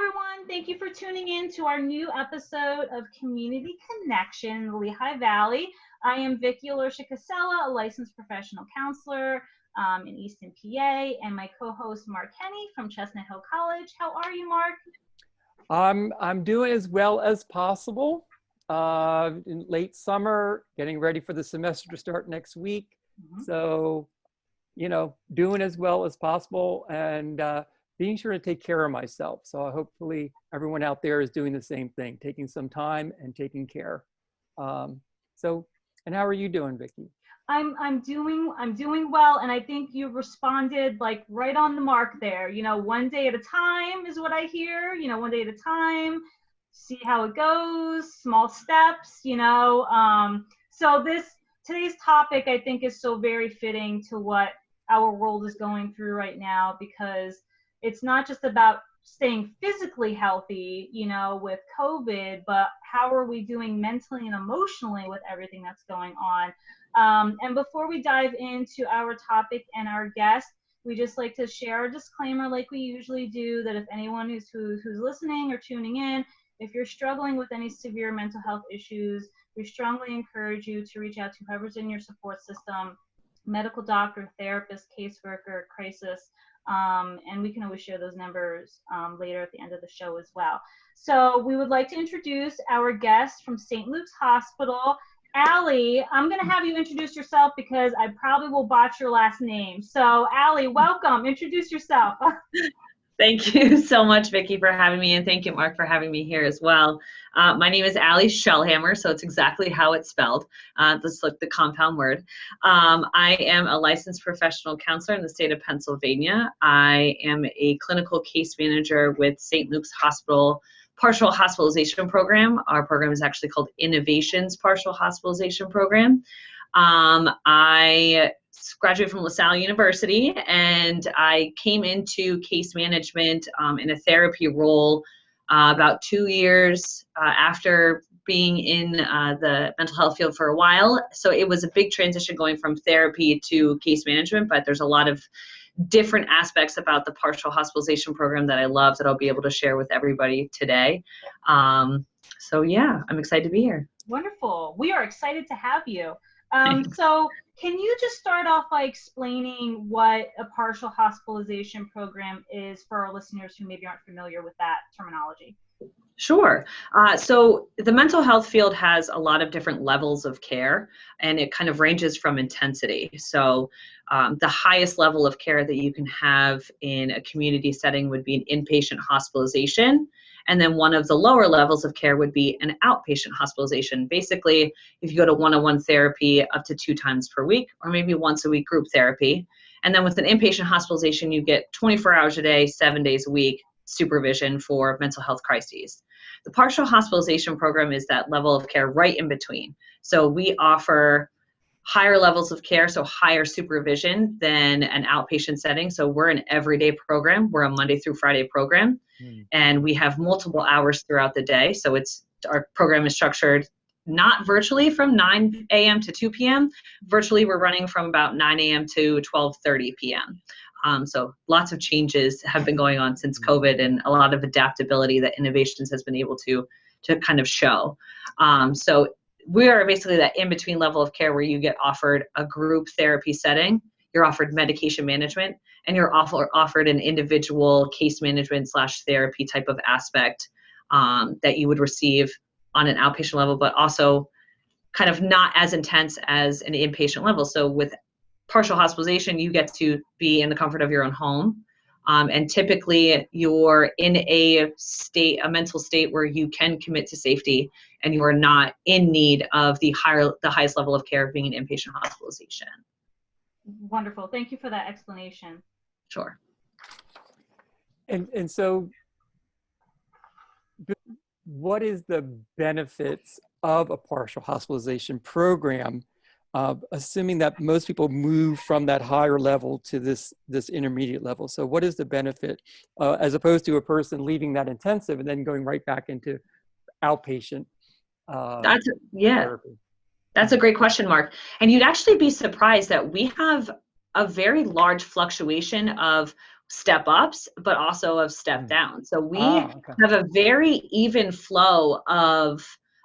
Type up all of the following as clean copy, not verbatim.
everyone. Thank you for tuning in to our new episode of Community Connection in the Lehigh Valley. I am Vicki Aloysia Casella, a licensed professional counselor in Easton, PA, and my co-host Mark Henney from Chestnut Hill College. How are you, Mark? I'm doing as well as possible. In late summer, getting ready for the semester to start next week. So, doing as well as possible and being sure to take care of myself. So hopefully everyone out there is doing the same thing, taking some time and taking care. And how are you doing, Vicki? I'm doing well, and I think you responded like right on the mark there. One day at a time is what I hear. One day at a time, see how it goes, small steps. So today's topic I think is so very fitting to what our world is going through right now, because it's not just about staying physically healthy, with COVID, but how are we doing mentally and emotionally with everything that's going on? And before we dive into our topic and our guest, we just like to share a disclaimer like we usually do, that if anyone who's listening or tuning in, if you're struggling with any severe mental health issues, we strongly encourage you to reach out to whoever's in your support system, medical doctor, therapist, caseworker, crisis, and we can always share those numbers later at the end of the show as well. So we would like to introduce our guest from St. Luke's Hospital. Allie, I'm going to have you introduce yourself because I probably will botch your last name. So Allie, welcome. Introduce yourself. Thank you so much, Vicki, for having me, and thank you, Mark, for having me here as well. My name is Allie Shellhammer, so it's exactly how it's spelled. That's like the compound word. I am a licensed professional counselor in the state of Pennsylvania. I am a clinical case manager with St. Luke's Hospital Partial Hospitalization Program. Our program is actually called Innovations Partial Hospitalization Program. I graduated from LaSalle University, and I came into case management in a therapy role about 2 years after being in the mental health field for a while. So it was a big transition going from therapy to case management, but there's a lot of different aspects about the partial hospitalization program that I love that I'll be able to share with everybody today. So yeah, I'm excited to be here. Wonderful. We are excited to have you. So can you just start off by explaining what a partial hospitalization program is for our listeners who maybe aren't familiar with that terminology? Sure. So the mental health field has a lot of different levels of care, and it kind of ranges from intensity. So the highest level of care that you can have in a community setting would be an inpatient hospitalization. And then one of the lower levels of care would be an outpatient hospitalization. Basically, if you go to one-on-one therapy up to 2 times per week, or maybe once a week group therapy. And then with an inpatient hospitalization, you get 24 hours a day, 7 days a week supervision for mental health crises. The partial hospitalization program is that level of care right in between. So we offer higher levels of care, so higher supervision than an outpatient setting. So we're an everyday program. We're a Monday through Friday program, and we have multiple hours throughout the day. So our program is structured not virtually from 9 a.m. to 2 p.m. Virtually, we're running from about 9 a.m. to 12:30 p.m. So lots of changes have been going on since COVID, and a lot of adaptability that Innovations has been able to kind of show. So we are basically that in-between level of care where you get offered a group therapy setting, you're offered medication management, and you're offered an individual case management / therapy type of aspect that you would receive on an outpatient level, but also kind of not as intense as an inpatient level. So with partial hospitalization, you get to be in the comfort of your own home. And typically you're in a mental state where you can commit to safety, and you are not in need of the highest level of care of being an inpatient hospitalization. Wonderful. Thank you for that explanation. Sure. And so what is the benefits of a partial hospitalization program, assuming that most people move from that higher level to this intermediate level? So what is the benefit as opposed to a person leaving that intensive and then going right back into outpatient therapy? That's a great question, Mark. And you'd actually be surprised that we have a very large fluctuation of step ups, but also of step downs. So we Okay. have a very even flow of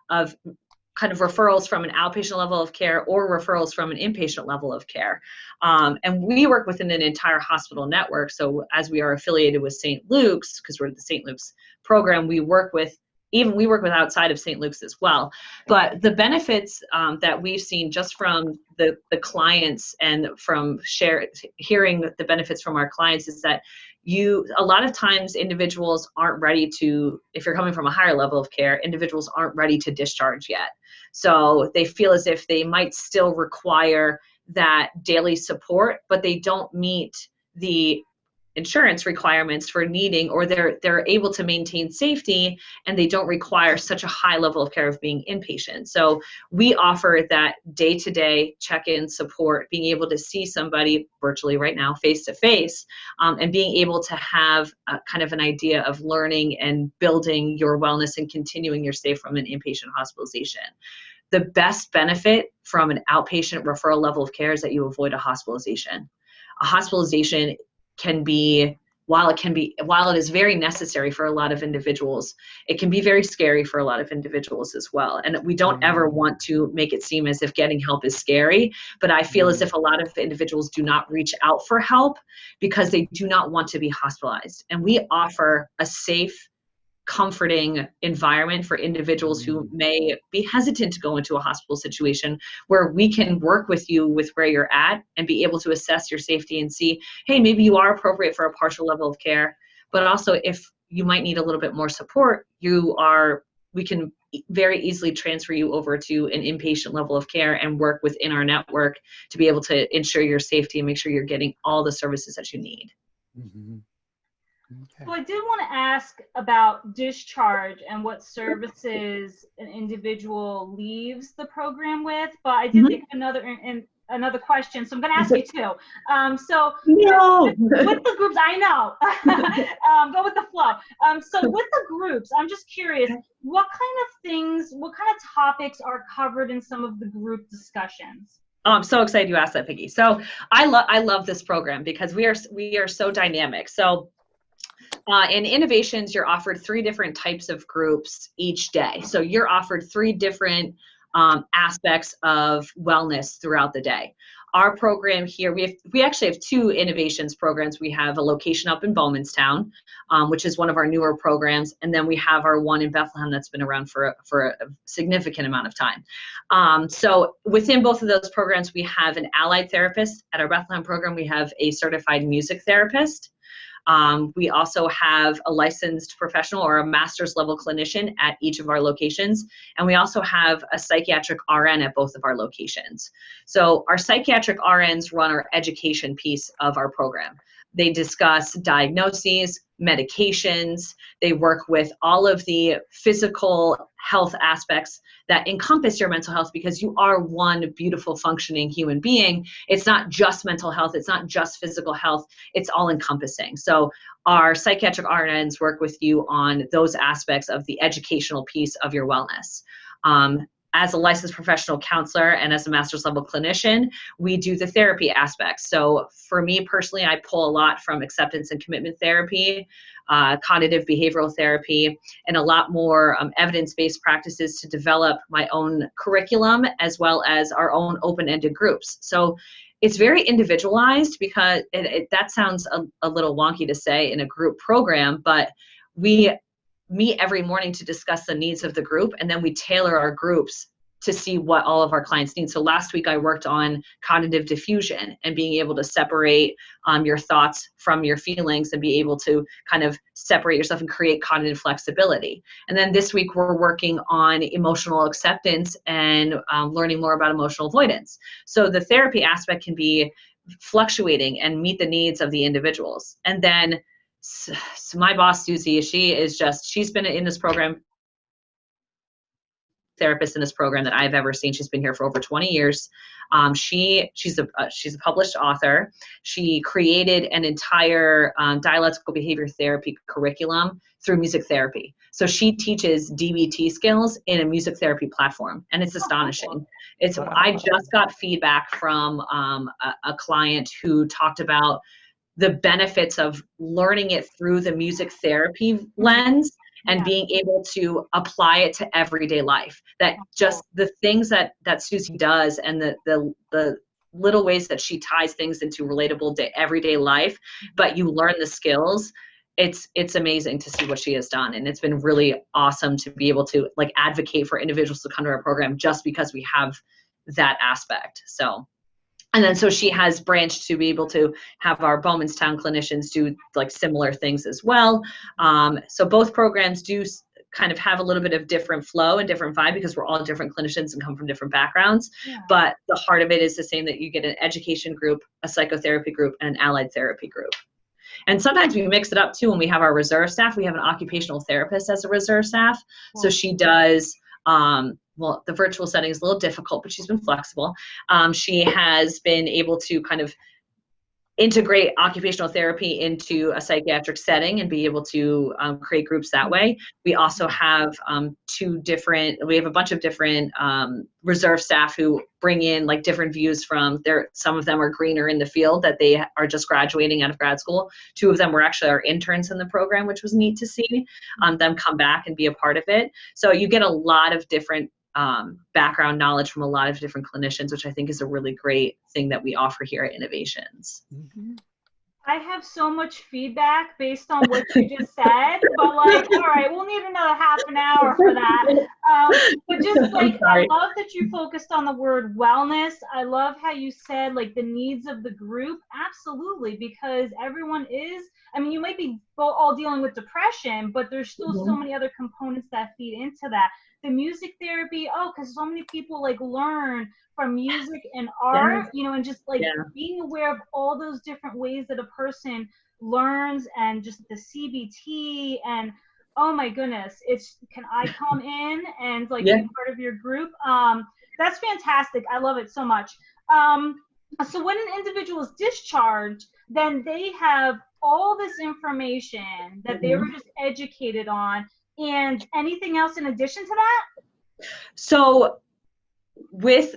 kind of referrals from an outpatient level of care or referrals from an inpatient level of care. And we work within an entire hospital network. So as we are affiliated with St. Luke's, because we're the St. Luke's program, we work with outside of St. Luke's as well. But the benefits that we've seen just from the clients and from hearing the benefits from our clients is that a lot of times individuals aren't ready to, if you're coming from a higher level of care, individuals aren't ready to discharge yet. So they feel as if they might still require that daily support, but they don't meet the insurance requirements for needing, or they're able to maintain safety and they don't require such a high level of care of being inpatient. So we offer that day-to-day check-in support, being able to see somebody virtually right now, face-to-face, and being able to have a, kind of an idea of learning and building your wellness and continuing your stay from an inpatient hospitalization. The best benefit from an outpatient referral level of care is that you avoid a hospitalization. A hospitalization can be, while it is very necessary for a lot of individuals, it can be very scary for a lot of individuals as well. And we don't ever want to make it seem as if getting help is scary, but I feel as if a lot of individuals do not reach out for help because they do not want to be hospitalized. And we offer a safe, comforting environment for individuals who may be hesitant to go into a hospital situation, where we can work with you with where you're at and be able to assess your safety and see, hey, maybe you are appropriate for a partial level of care, but also if you might need a little bit more support, we can very easily transfer you over to an inpatient level of care and work within our network to be able to ensure your safety and make sure you're getting all the services that you need. So I did want to ask about discharge and what services an individual leaves the program with, but I did think of another question, so I'm going to ask you two. So with the groups, I know, go with the flow. So with the groups, I'm just curious, what kind of topics are covered in some of the group discussions? Oh, I'm so excited you asked that, Peggy. So I love this program because we are so dynamic. So in Innovations, you're offered 3 different types of groups each day. So you're offered 3 different aspects of wellness throughout the day. Our program here, we actually have 2 Innovations programs. We have a location up in Bowmanstown, which is one of our newer programs, and then we have our one in Bethlehem that's been around for a significant amount of time. So within both of those programs, we have an allied therapist. At our Bethlehem program, we have a certified music therapist. We also have a licensed professional or a master's level clinician at each of our locations. And we also have a psychiatric RN at both of our locations. So our psychiatric RNs run our education piece of our program. They discuss diagnoses, medications. They work with all of the physical health aspects that encompass your mental health, because you are one beautiful functioning human being. It's not just mental health. It's not just physical health. It's all encompassing. So our psychiatric RNs work with you on those aspects of the educational piece of your wellness. As a licensed professional counselor and as a master's level clinician, we do the therapy aspects. So for me personally, I pull a lot from acceptance and commitment therapy, cognitive behavioral therapy, and a lot more evidence-based practices to develop my own curriculum, as well as our own open-ended groups. So it's very individualized, because that sounds a little wonky to say in a group program, but we meet every morning to discuss the needs of the group, and then we tailor our groups to see what all of our clients need. So last week I worked on cognitive diffusion and being able to separate your thoughts from your feelings and be able to kind of separate yourself and create cognitive flexibility. And then this week we're working on emotional acceptance and learning more about emotional avoidance. So the therapy aspect can be fluctuating and meet the needs of the individuals. And then so my boss, Susie, she's been in this program, therapist in this program that I've ever seen. She's been here for over 20 years. She's a published author. She created an entire dialectical behavior therapy curriculum through music therapy. So she teaches DBT skills in a music therapy platform, and it's astonishing. I just got feedback from a client who talked about the benefits of learning it through the music therapy lens and being able to apply it to everyday life. That just the things that Susie does, and the little ways that she ties things into relatable everyday life, but you learn the skills. It's amazing to see what she has done, and it's been really awesome to be able to like advocate for individuals to come to our program just because we have that aspect. So. And then so she has branched to be able to have our Bowmanstown clinicians do like similar things as well. So both programs do kind of have a little bit of different flow and different vibe because we're all different clinicians and come from different backgrounds. Yeah. But the heart of it is the same, that you get an education group, a psychotherapy group, and an allied therapy group. And sometimes we mix it up too when we have our reserve staff. We have an occupational therapist as a reserve staff. Wow. So she does well, the virtual setting is a little difficult, but she's been flexible. She has been able to kind of integrate occupational therapy into a psychiatric setting and be able to create groups that way. We also have we have a bunch of different reserve staff who bring in like different views from some of them are greener in the field, that they are just graduating out of grad school. 2 of them were actually our interns in the program, which was neat to see them come back and be a part of it. So you get a lot of different background knowledge from a lot of different clinicians, which I think is a really great thing that we offer here at Innovations. Mm-hmm. I have so much feedback based on what you just said, but like, all right, we'll need another half an hour for that. But just like, I love that you focused on the word wellness. I love how you said like the needs of the group. Absolutely, because everyone is, I mean, you might be all dealing with depression, but there's still so many other components that feed into that. The music therapy, because so many people like learn from music and art, you know, and just like being aware of all those different ways that a person learns, and just the CBT, and oh my goodness, can I come in and like be part of your group? That's fantastic. I love it so much. So when an individual is discharged, then they have all this information that they were just educated on. And anything else in addition to that? So with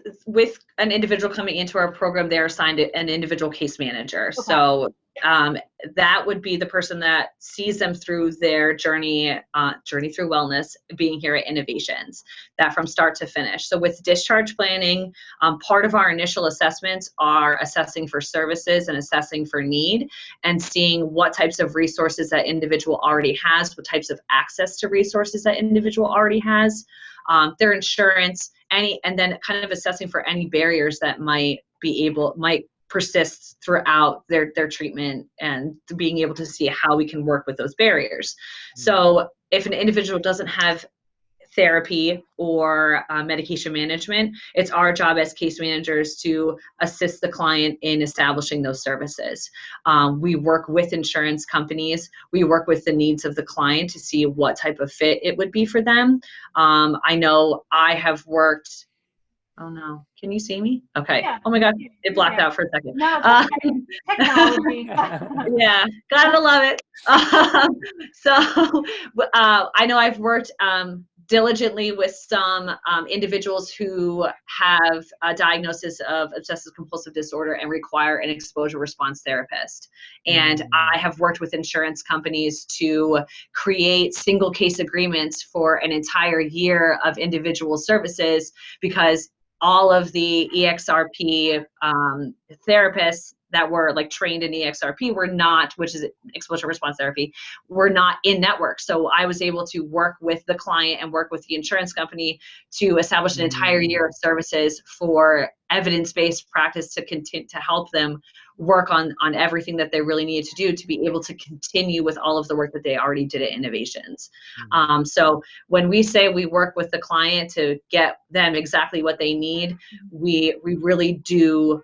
an individual coming into our program, they're assigned an individual case manager. Okay. So that would be the person that sees them through their journey through wellness, being here at Innovations, that from start to finish. So with discharge planning, part of our initial assessments are assessing for services and assessing for need, and seeing what types of resources that individual already has, what types of access to resources that individual already has, their insurance, and then kind of assessing for any barriers that might persist throughout their treatment, and being able to see how we can work with those barriers. So if an individual doesn't have therapy or medication management, it's our job as case managers to assist the client in establishing those services. We work with insurance companies. We work with the needs of the client to see what type of fit it would be for them. I know I have worked. Oh no, can you see me? Okay. Yeah. Oh my God, it blocked out for a second. No, technology. Yeah, gotta love it. So I know I've worked diligently with some individuals who have a diagnosis of obsessive compulsive disorder and require an exposure response therapist. And I have worked with insurance companies to create single case agreements for an entire year of individual services, because all of the EXRP therapists that were like trained in EXRP were not, which is exposure response therapy, were not in network. So I was able to work with the client and work with the insurance company to establish an entire year of services for evidence-based practice to continue to help them work on everything that they really needed to do to be able to continue with all of the work that they already did at Innovations. So when we say we work with the client to get them exactly what they need, we really do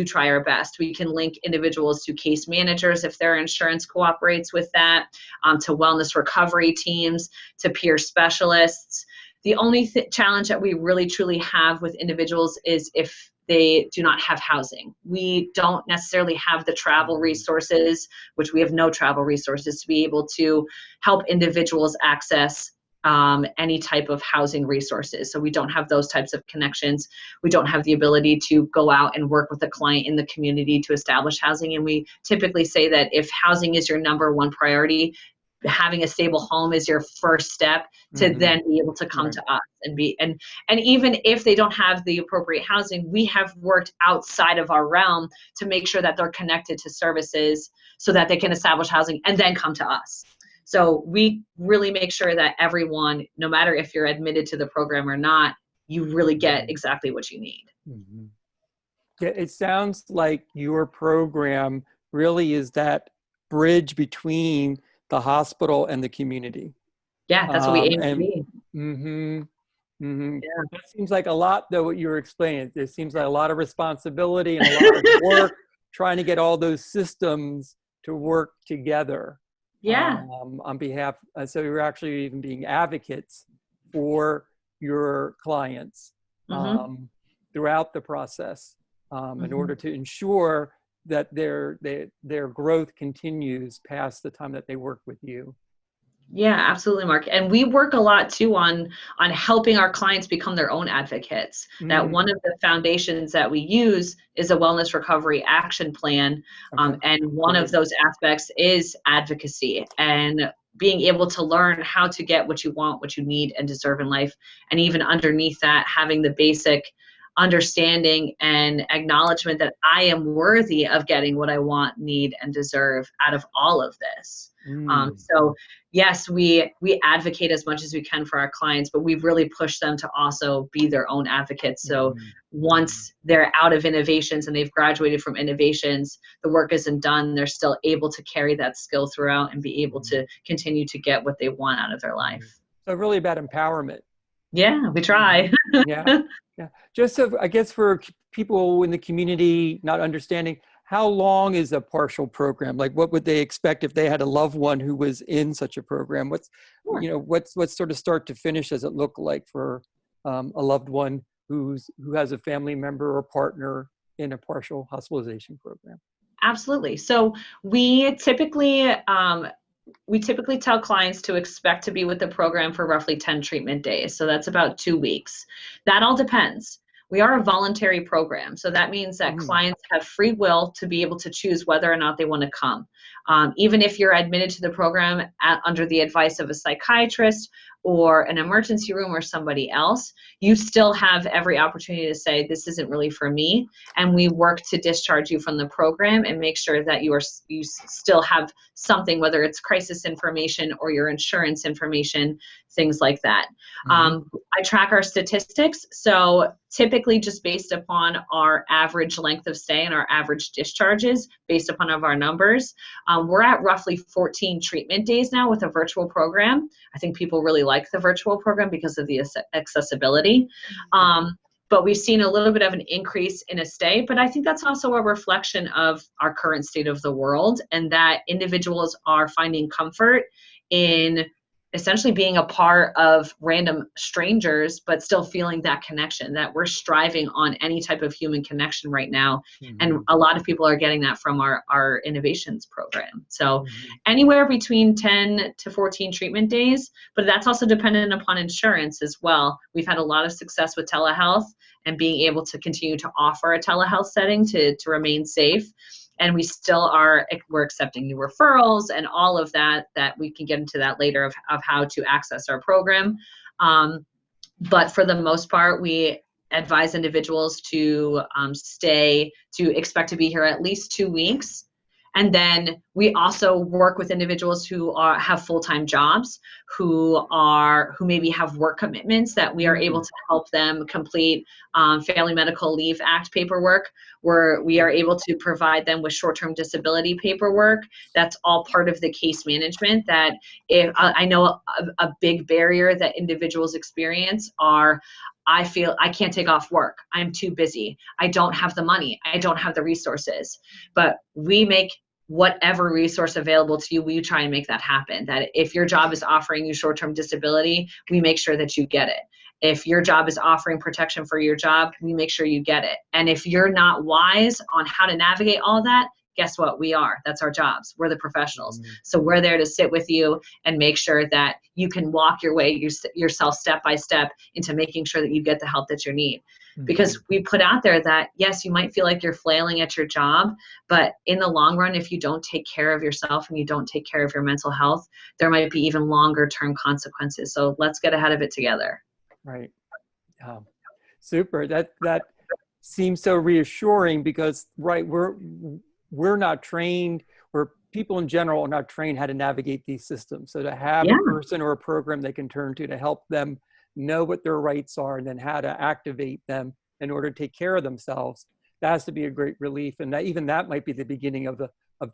try our best. We can link individuals to case managers if their insurance cooperates with that, to wellness recovery teams, to peer specialists. The only challenge that we really truly have with individuals is if they do not have housing. We don't necessarily have the travel resources, which we have no travel resources, to be able to help individuals access any type of housing resources. So we don't have those types of connections. We don't have the ability to go out and work with a client in the community to establish housing. And we typically say that if housing is your number one priority, having a stable home is your first step to then be able to come to us and even if they don't have the appropriate housing, we have worked outside of our realm to make sure that they're connected to services so that they can establish housing and then come to us. So we really make sure that everyone, no matter if you're admitted to the program or not, you really get exactly what you need. Yeah, it sounds like your program really is that bridge between the hospital and the community. Yeah, that's what we aim to be. Yeah. That seems like a lot, though, what you were explaining. It seems like a lot of responsibility and a lot of work trying to get all those systems to work together. Yeah. On behalf, so you're actually even being advocates for your clients throughout the process in order to ensure that their growth continues past the time that they work with you. Yeah, absolutely, Mark. And we work a lot too on helping our clients become their own advocates. That one of the foundations that we use is a wellness recovery action plan. And one of those aspects is advocacy and being able to learn how to get what you want, what you need and deserve in life. And even underneath that, having the basic understanding and acknowledgement that I am worthy of getting what I want, need, and deserve out of all of this. So yes, we advocate as much as we can for our clients, but we really push them to also be their own advocates. So once they're out of innovations and they've graduated from innovations, the work isn't done, they're still able to carry that skill throughout and be able to continue to get what they want out of their life. So really about empowerment. Yeah, we try. Yeah. Just so, I guess for people in the community not understanding, how long is a partial program? Like, what would they expect if they had a loved one who was in such a program? What's sort of start to finish does it look like for a loved one who has a family member or partner in a partial hospitalization program? Absolutely. So we typically tell clients to expect to be with the program for roughly 10 treatment days. So that's about 2 weeks. That all depends. We are a voluntary program. So that means that clients have free will to be able to choose whether or not they want to come. Even if you're admitted to the program under the advice of a psychiatrist or an emergency room or somebody else, you still have every opportunity to say, this isn't really for me. And we work to discharge you from the program and make sure that you still have something, whether it's crisis information or your insurance information, things like that. I track our statistics. So typically just based upon our average length of stay and our average discharges, based upon of our numbers, we're at roughly 14 treatment days now with a virtual program. I think people really like the virtual program because of the accessibility. But we've seen a little bit of an increase in a stay, but I think that's also a reflection of our current state of the world and that individuals are finding comfort in essentially being a part of random strangers, but still feeling that connection, that we're striving on any type of human connection right now. And a lot of people are getting that from our innovations program. So anywhere between 10 to 14 treatment days, but that's also dependent upon insurance as well. We've had a lot of success with telehealth and being able to continue to offer a telehealth setting to remain safe. And we're accepting new referrals and all of that we can get into that later of how to access our program. But for the most part, we advise individuals to expect to be here at least 2 weeks. And then we also work with individuals who have full-time jobs, who maybe have work commitments that we are able to help them complete Family Medical Leave Act paperwork, where we are able to provide them with short-term disability paperwork. That's all part of the case management that I know a big barrier that individuals experience are, I feel I can't take off work. I'm too busy. I don't have the money. I don't have the resources. But we make whatever resource available to you, we try and make that happen. That if your job is offering you short-term disability, we make sure that you get it. If your job is offering protection for your job, we make sure you get it. And if you're not wise on how to navigate all that, guess what? We are. That's our jobs. We're the professionals. Mhm. So we're there to sit with you and make sure that you can walk your way yourself step by step into making sure that you get the help that you need. Because we put out there that, yes, you might feel like you're flailing at your job, but in the long run, if you don't take care of yourself and you don't take care of your mental health, there might be even longer term consequences. So let's get ahead of it together. Right. Yeah. Super. That seems so reassuring because, right, we're not trained, or people in general are not trained how to navigate these systems. So to have Yeah. a person or a program they can turn to help them know what their rights are and then how to activate them in order to take care of themselves, that has to be a great relief. And that even that might be the beginning of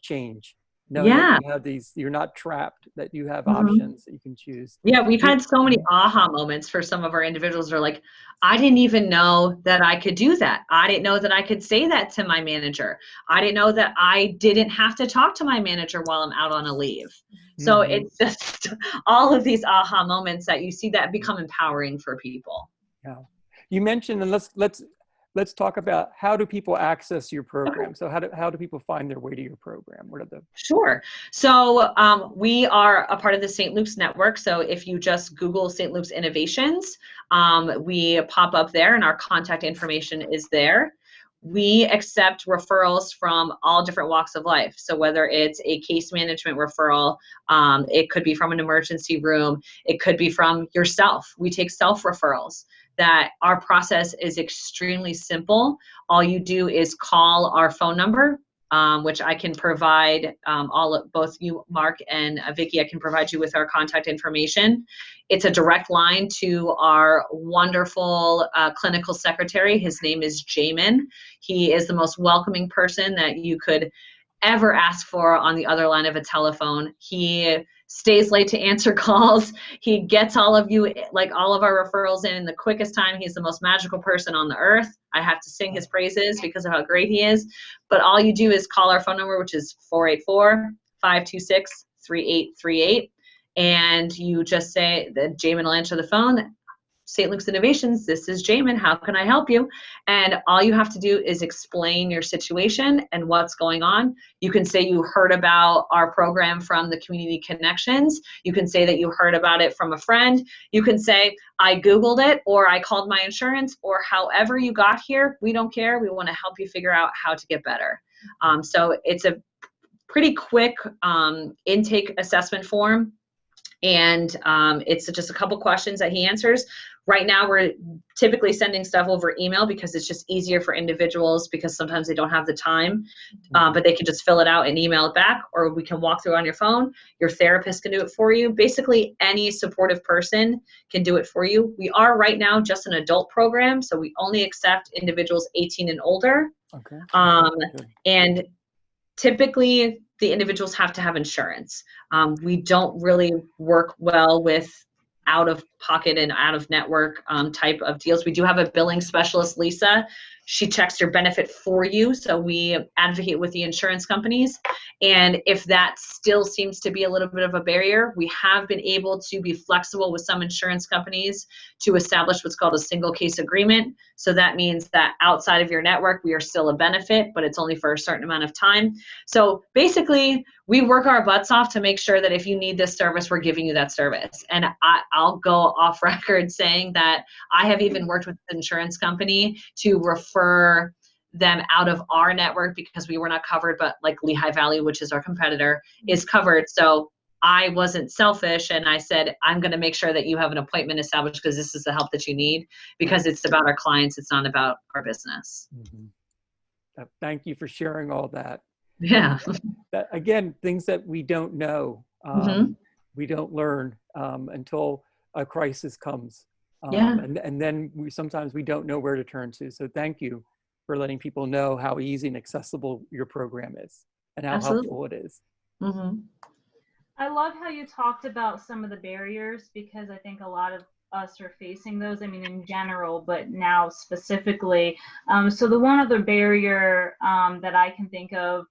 change. Knowing that Yeah. you have you're not trapped, that you have Mhm. options that you can choose. Yeah, we've had so many aha moments for some of our individuals. They're like, I didn't even know that I could do that. I didn't know that I could say that to my manager. I didn't know that I didn't have to talk to my manager while I'm out on a leave. So it's just all of these aha moments that you see that become empowering for people. Yeah. You mentioned, and let's talk about, how do people access your program? So how do people find their way to your program? What are the... Sure. So we are a part of the St. Luke's network. So if you just Google St. Luke's Innovations, we pop up there and our contact information is there. We accept referrals from all different walks of life. So whether it's a case management referral, it could be from an emergency room, it could be from yourself. We take self-referrals. That our process is extremely simple. All you do is call our phone number, which I can provide both you, Mark, and Vicki. I can provide you with our contact information. It's a direct line to our wonderful clinical secretary. His name is Jamin. He is the most welcoming person that you could ever ask for on the other line of a telephone. He stays late to answer calls. He gets all of you, like all of our referrals in the quickest time. He's the most magical person on the earth. I have to sing his praises because of how great he is. But all you do is call our phone number, which is 484-526-3838. And you just say that Jamin will answer the phone. St. Luke's Innovations, this is Jamin, how can I help you? And all you have to do is explain your situation and what's going on. You can say you heard about our program from the Community Connections. You can say that you heard about it from a friend. You can say, I Googled it, or I called my insurance, or however you got here. We don't care. We want to help you figure out how to get better. So it's a pretty quick intake assessment form. And it's just a couple questions that he answers. Right now, we're typically sending stuff over email because it's just easier for individuals, because sometimes they don't have the time, but they can just fill it out and email it back, or we can walk through on your phone. Your therapist can do it for you. Basically, any supportive person can do it for you. We are right now just an adult program, so we only accept individuals 18 and older. Okay. And typically, the individuals have to have insurance. We don't really work well with out-of-pocket and out-of-network type of deals. We do have a billing specialist, Lisa. She checks your benefit for you, so we advocate with the insurance companies. And if that still seems to be a little bit of a barrier, we have been able to be flexible with some insurance companies to establish what's called a single case agreement. So that means that outside of your network, we are still a benefit, but it's only for a certain amount of time. So basically, we work our butts off to make sure that if you need this service, we're giving you that service. And I'll go off record saying that I have even worked with an insurance company to refer them out of our network because we were not covered, but like Lehigh Valley, which is our competitor, is covered. So I wasn't selfish, and I said, I'm going to make sure that you have an appointment established because this is the help that you need, because it's about our clients. It's not about our business. Thank you for sharing all that. Yeah. That, again, things that we don't know, we don't learn until a crisis comes. And then sometimes we don't know where to turn to. So thank you for letting people know how easy and accessible your program is and how helpful it is. I love how you talked about some of the barriers, because I think a lot of us are facing those. I mean, in general, but now specifically. So the one other barrier that I can think of,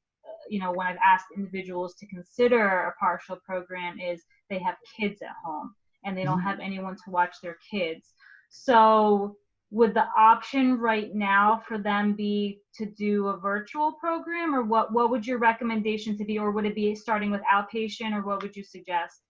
when I've asked individuals to consider a partial program, is they have kids at home and they don't have anyone to watch their kids. So would the option right now for them be to do a virtual program, or what would your recommendation to be, or would it be starting with outpatient, or what would you suggest?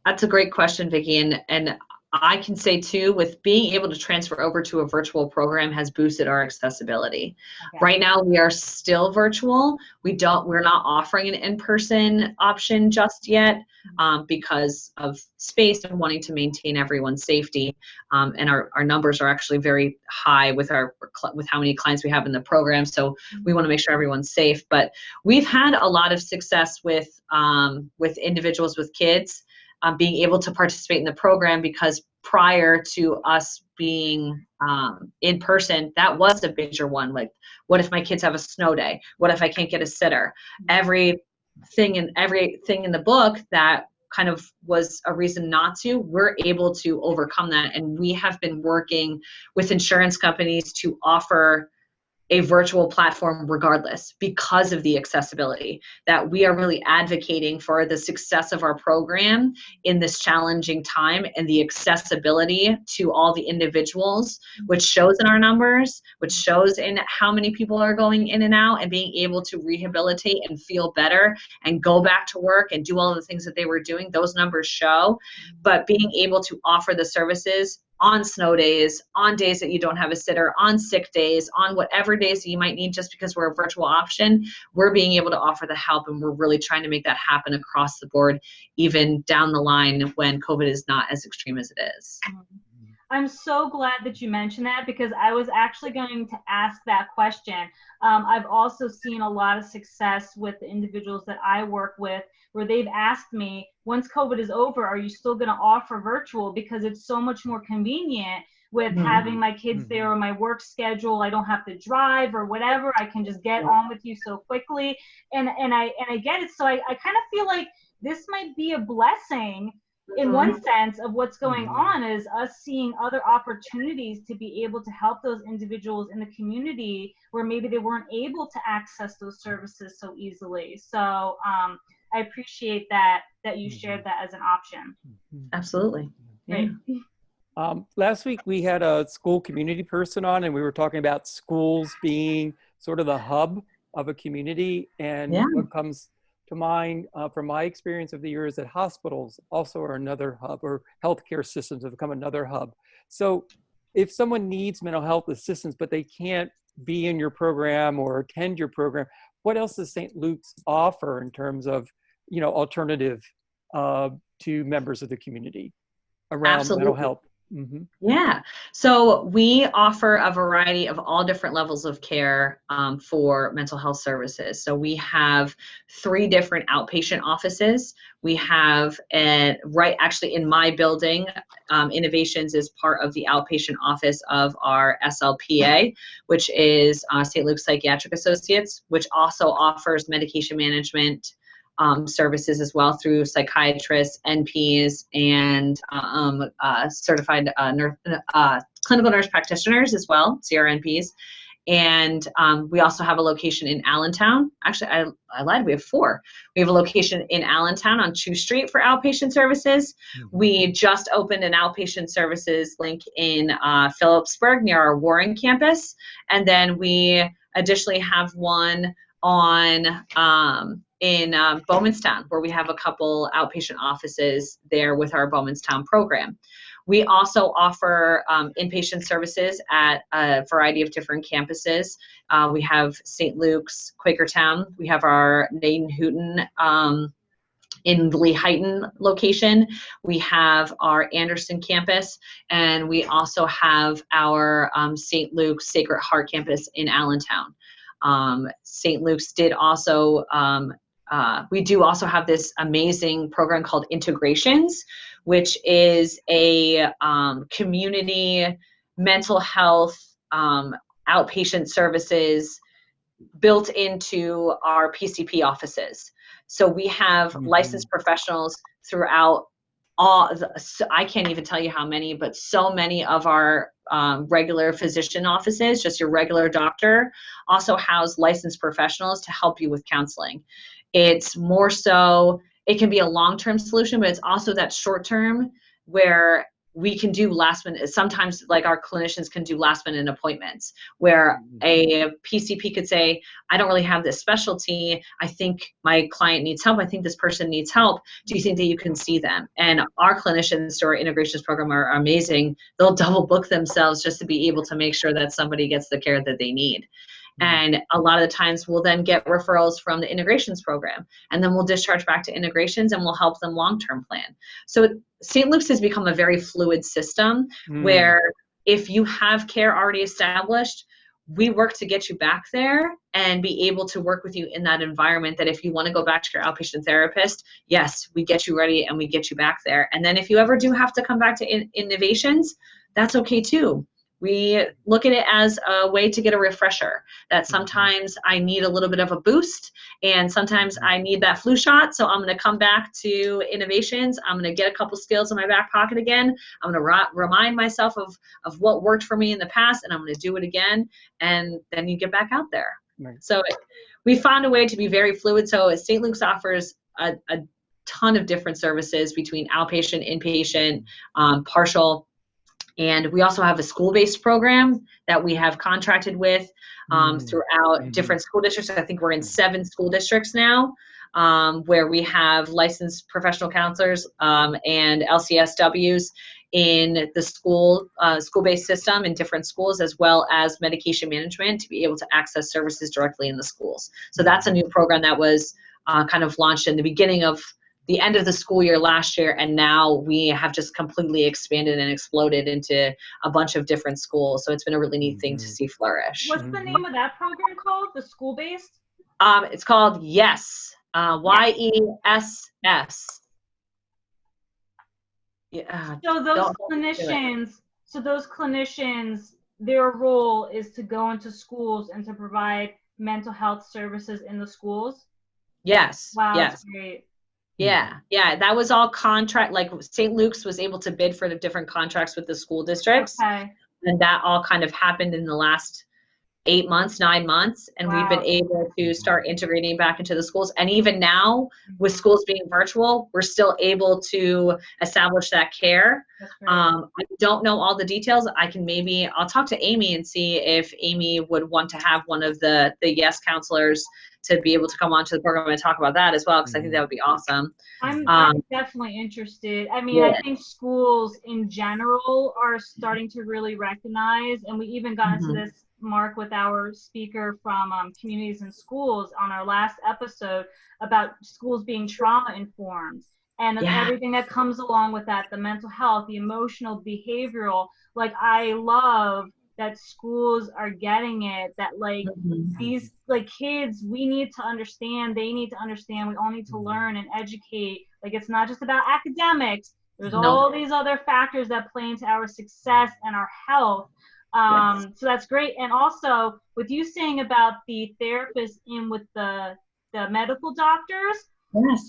That's a great question, Vicki. And I can say too, with being able to transfer over to a virtual program has boosted our accessibility. Okay. Right now, we are still virtual. We're not offering an in-person option just yet because of space and wanting to maintain everyone's safety. And our numbers are actually very high with how many clients we have in the program. So we want to make sure everyone's safe. But we've had a lot of success with individuals with kids being able to participate in the program, because prior to us being in person, that was a major one. Like, what if my kids have a snow day? What if I can't get a sitter? Everything in the book that kind of was a reason not to, we're able to overcome that. And we have been working with insurance companies to offer a virtual platform regardless, because of the accessibility, that we are really advocating for the success of our program in this challenging time, and the accessibility to all the individuals, which shows in our numbers, which shows in how many people are going in and out and being able to rehabilitate and feel better and go back to work and do all the things that they were doing. Those numbers show. But being able to offer the services on snow days, on days that you don't have a sitter, on sick days, on whatever days that you might need, just because we're a virtual option, we're being able to offer the help, and we're really trying to make that happen across the board, even down the line when COVID is not as extreme as it is. I'm so glad that you mentioned that, because I was actually going to ask that question. I've also seen a lot of success with the individuals that I work with, where they've asked me, once COVID is over, are you still going to offer virtual? Because it's so much more convenient with having my kids there, or my work schedule. I don't have to drive or whatever. I can just get on with you so quickly. And I get it. So I kind of feel like this might be a blessing in one sense of what's going on, is us seeing other opportunities to be able to help those individuals in the community where maybe they weren't able to access those services so easily. So I appreciate that you shared that as an option. Absolutely. Great. Last week we had a school community person on, and we were talking about schools being sort of the hub of a community. And what comes to mind from my experience of the year is that hospitals also are another hub, or healthcare systems have become another hub. So if someone needs mental health assistance, but they can't be in your program or attend your program, what else does St. Luke's offer in terms of, alternative to members of the community around mental health? Yeah. So we offer a variety of all different levels of care for mental health services. So we have 3 different outpatient offices. We have actually in my building, Innovations is part of the outpatient office of our SLPA, which is St. Luke's Psychiatric Associates, which also offers medication management services as well through psychiatrists, NPs, and certified clinical nurse practitioners as well, CRNPs. And we also have a location in Allentown. Actually, I lied, we have 4. We have a location in Allentown on 2 Street for outpatient services. We just opened an outpatient services link in Phillipsburg near our Warren campus. And then we additionally have one in Bowmanstown, where we have a couple outpatient offices there with our Bowmanstown program. We also offer inpatient services at a variety of different campuses. We have St. Luke's, Quakertown. We have our Naden Houghton in the Lehighton location. We have our Anderson campus, and we also have our St. Luke's Sacred Heart campus in Allentown. St. Luke's did also, we do also have this amazing program called Integrations, which is a community mental health outpatient services built into our PCP offices. So we have licensed professionals throughout I can't even tell you how many, but so many of our regular physician offices, just your regular doctor, also house licensed professionals to help you with counseling. It's more so, it can be a long-term solution, but it's also that short-term where we can do last minute, sometimes like our clinicians can do last minute appointments where a PCP could say, I don't really have this specialty. I think my client needs help. I think this person needs help. Do you think that you can see them? And our clinicians through our integrations program are amazing. They'll double book themselves just to be able to make sure that somebody gets the care that they need. And a lot of the times we'll then get referrals from the integrations program, and then we'll discharge back to integrations and we'll help them long-term plan. So St. Luke's has become a very fluid system where if you have care already established, we work to get you back there and be able to work with you in that environment, that if you want to go back to your outpatient therapist, yes, we get you ready and we get you back there. And then if you ever do have to come back to innovations, that's okay too. We look at it as a way to get a refresher, that sometimes I need a little bit of a boost and sometimes I need that flu shot. So I'm going to come back to innovations. I'm going to get a couple skills in my back pocket again. I'm going to remind myself of what worked for me in the past, and I'm going to do it again. And then you get back out there. Right. So we found a way to be very fluid. So St. Luke's offers a ton of different services between outpatient, inpatient, partial. And we also have a school-based program that we have contracted with throughout different school districts. I think we're in 7 school districts now, where we have licensed professional counselors and LCSWs in the school-based system in different schools, as well as medication management to be able to access services directly in the schools. So that's a new program that was kind of launched in the beginning of the end of the school year last year, and now we have just completely expanded and exploded into a bunch of different schools. So it's been a really neat thing to see flourish. What's the name of that program called? The school-based? It's called YESS, YESS. Yeah. So those clinicians, their role is to go into schools and to provide mental health services in the schools? Yes. Wow, yes. That's great. Yeah, that was all contract, like St. Luke's was able to bid for the different contracts with the school districts. Okay. And that all kind of happened in the last 8 months, 9 months. And we've been able to start integrating back into the schools. And even now, with schools being virtual, we're still able to establish that care. I don't know all the details. I'll talk to Amy and see if Amy would want to have one of the YES counselors to be able to come onto the program and talk about that as well, because I think that would be awesome. I'm definitely interested. I mean, I think schools in general are starting to really recognize, and we even got into this, Mark, with our speaker from Communities and Schools on our last episode about schools being trauma informed and everything that comes along with that, the mental health, the emotional, behavioral. Like, I love that schools are getting it, that like these like kids, we need to understand, they need to understand, we all need to learn and educate. Like, it's not just about academics. There's all these other factors that play into our success and our health. So that's great. And also with you saying about the therapists in with the medical doctors,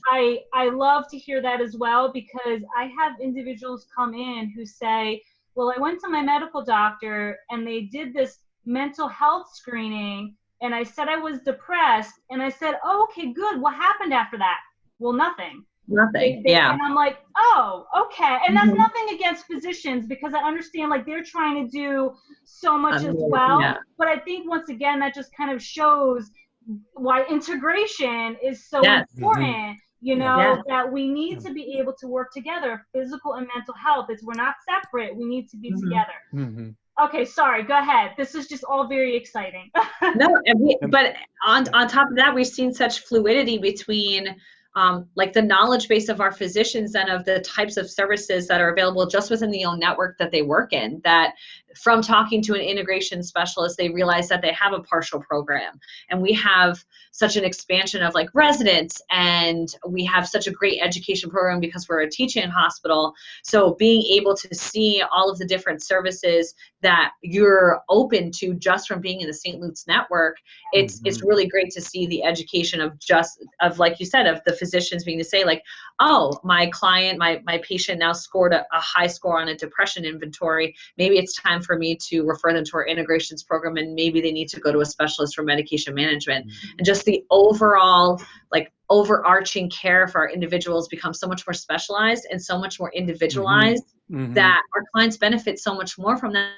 I love to hear that as well, because I have individuals come in who say, well, I went to my medical doctor and they did this mental health screening and I said I was depressed, and I said, oh, okay, good. What happened after that? Well, nothing. And I'm like, oh, okay. And that's nothing against physicians, because I understand like they're trying to do so much as well. But I think once again, that just kind of shows why integration is so important. You know, that we need to be able to work together, physical and mental health. We're not separate. We need to be together. Okay, sorry, go ahead. This is just all very exciting. But on top of that, we've seen such fluidity between like the knowledge base of our physicians and of the types of services that are available just within the own network that they work in, that from talking to an integration specialist, they realize that they have a partial program. And we have such an expansion of like residents, and we have such a great education program because we're a teaching hospital. So being able to see all of the different services that you're open to just from being in the St. Luke's network, it's really great to see the education of like you said, of the physicians being to say like, oh, my client, my patient now scored a high score on a depression inventory. Maybe it's time for me to refer them to our integrations program, and maybe they need to go to a specialist for medication management. And just the overall like overarching care for our individuals becomes so much more specialized and so much more individualized Mm-hmm. that our clients benefit so much more from that,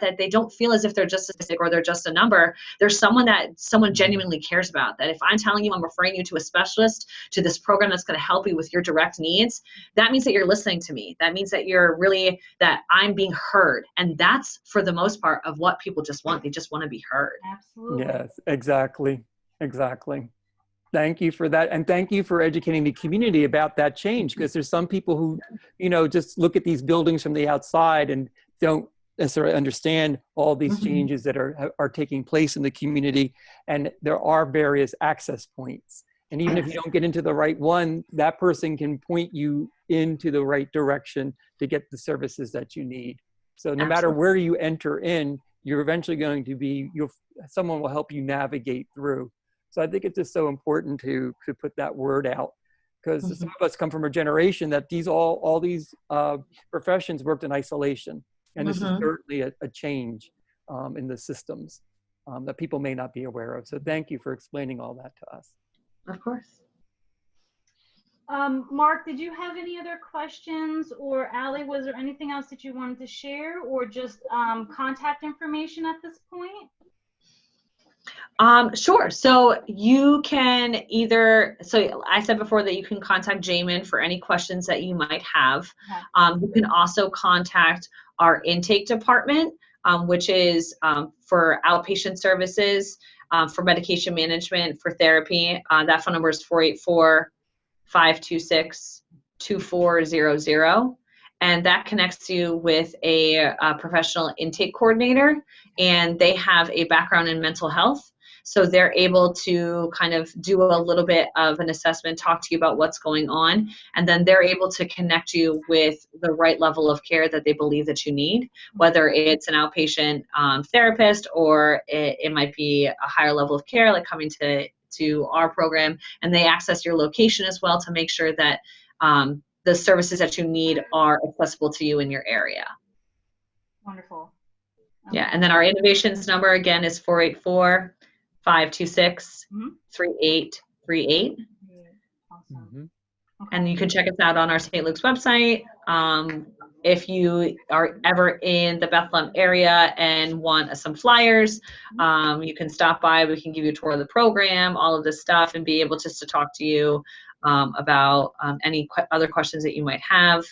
that they don't feel as if they're just a statistic or they're just a number. There's someone that someone genuinely cares about. That if I'm telling you I'm referring you to a specialist, to this program that's going to help you with your direct needs, that means that you're listening to me. That means that you're really, that I'm being heard. And that's for the most part of what people just want. They just want to be heard. Absolutely. Yes, exactly. Exactly. Thank you for that. And thank you for educating the community about that change, because there's some people who, just look at these buildings from the outside and don't necessarily understand all these changes that are taking place in the community. And there are various access points. And even if you don't get into the right one, that person can point you into the right direction to get the services that you need. So no matter where you enter in, you're eventually going to be, someone will help you navigate through. So I think it's just so important to put that word out, because some of us come from a generation that all these professions worked in isolation. And this is certainly a change in the systems that people may not be aware of. So thank you for explaining all that to us. Of course. Mark, did you have any other questions? Or Allie, was there anything else that you wanted to share, or just contact information at this point? Sure. So you can so I said before that you can contact Jamin for any questions that you might have. You can also contact our intake department, which is for outpatient services, for medication management, for therapy. That phone number is 484-526-2400. And that connects you with a professional intake coordinator, and they have a background in mental health. So they're able to kind of do a little bit of an assessment, talk to you about what's going on, and then they're able to connect you with the right level of care that they believe that you need, whether it's an outpatient therapist, or it might be a higher level of care, like coming to our program, and they access your location as well to make sure that the services that you need are accessible to you in your area. Wonderful. Okay. Yeah, and then our innovations number again is 484-526-3838. Awesome. And you can check us out on our St. Luke's website. If you are ever in the Bethlehem area and want some flyers, you can stop by. We can give you a tour of the program, all of this stuff, and be able just to talk to you about any other questions that you might have.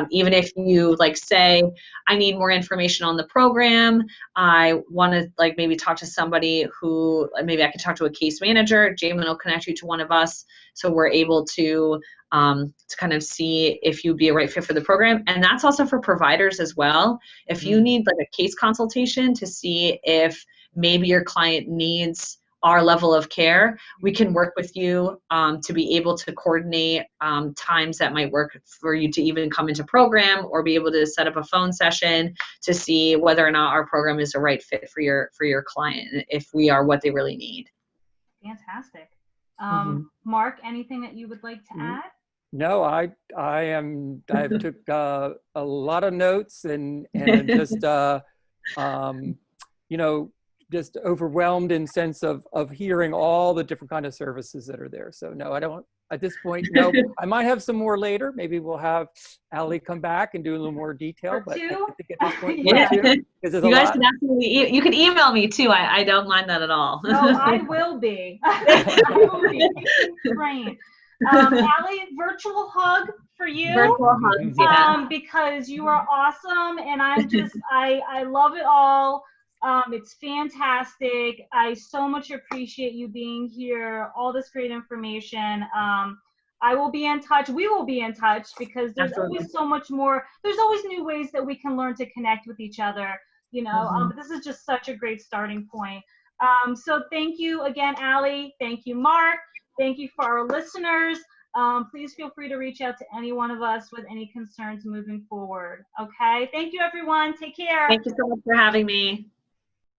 Even if you say, I need more information on the program, I want to maybe talk to somebody who, maybe I can talk to a case manager, Jamin will connect you to one of us, so we're able to kind of see if you'd be a right fit for the program. And that's also for providers as well. If you need a case consultation to see if maybe your client needs our level of care, we can work with you to be able to coordinate times that might work for you to even come into program, or be able to set up a phone session to see whether or not our program is the right fit for your client, if we are what they really need. Fantastic. Mark, anything that you would like to add? No, I took a lot of notes and just just overwhelmed in sense of hearing all the different kind of services that are there. So no, I don't at this point. No, I might have some more later. Maybe we'll have Allie come back and do a little more detail. But I think at this point, yeah. You guys can absolutely. You can email me too. I don't mind that at all. Oh, I will be. I will be. Trained. Allie, virtual hug for you. Virtual hugs, yeah. Because you are awesome, and I love it all. It's fantastic. I so much appreciate you being here, all this great information. I will be in touch. We will be in touch, because there's always so much more. There's always new ways that we can learn to connect with each other, but this is just such a great starting point. So thank you again, Allie. Thank you, Mark. Thank you for our listeners. Please feel free to reach out to any one of us with any concerns moving forward. Okay. Thank you, everyone. Take care. Thank you so much for having me.